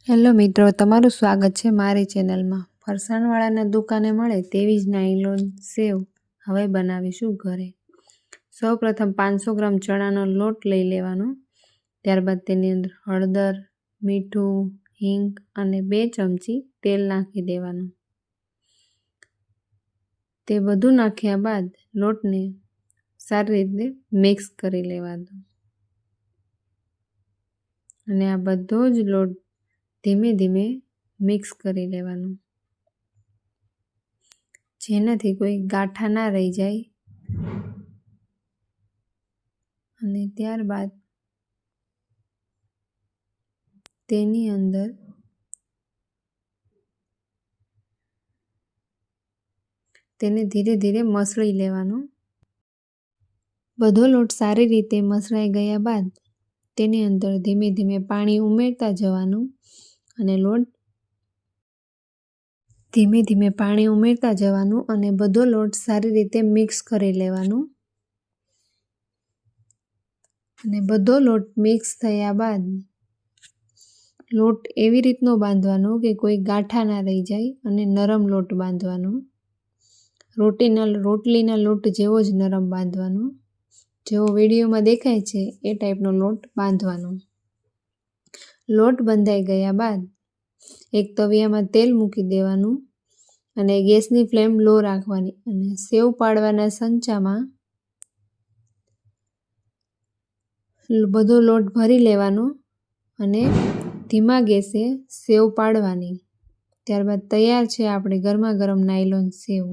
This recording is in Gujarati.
હેલો મિત્રો, તમારું સ્વાગત છે મારી ચેનલમાં। ફરસાણવાળાના દુકાને મળે તેવી જ નાયલોન સેવ હવે બનાવીશું ઘરે। સૌપ્રથમ 500 ગ્રામ ચણાનો લોટ લઈ લેવાનો। ત્યારબાદ તેની અંદર હળદર, મીઠું, હિંગ અને 2 ચમચી તેલ નાખી દેવાનું। તે બધું નાખ્યા બાદ લોટને સારી રીતે મિક્સ કરી લેવાનો અને આ બધો જ લોટ ધીમે ધીમે મિક્સ કરી લેવાનું, જેનાથી કોઈ ગાંઠા ના રહી જાય। અને ત્યારબાદ તેની અંદર તેને ધીરે ધીરે મસળી લેવાનું। બધો લોટ સારી રીતે મસળાઈ ગયા બાદ તેની અંદર ધીમે ધીમે પાણી ઉમેરતા જવાનું અને બધો લોટ સારી રીતે મિક્સ કરી લેવાનું। અને બધો લોટ મિક્સ થયા બાદ લોટ એવી રીતનો બાંધવાનો કે કોઈ ગાંઠા ના રહી જાય અને નરમ લોટ બાંધવાનો। રોટલીના લોટ જેવો જ નરમ બાંધવાનો, જેવો વિડીયોમાં દેખાય છે એ ટાઈપનો લોટ બાંધવાનો। લોટ બંધાઈ ગયા બાદ એક તવિયામાં તેલ મૂકી દેવાનું અને ગેસની ફ્લેમ લો રાખવાની અને સેવ પાડવાના સંચામાં બધો લોટ ભરી લેવાનો અને ધીમા ગેસે સેવ પાડવાની। ત્યારબાદ તૈયાર છે આપણે ગરમા ગરમ નાયલોન સેવ।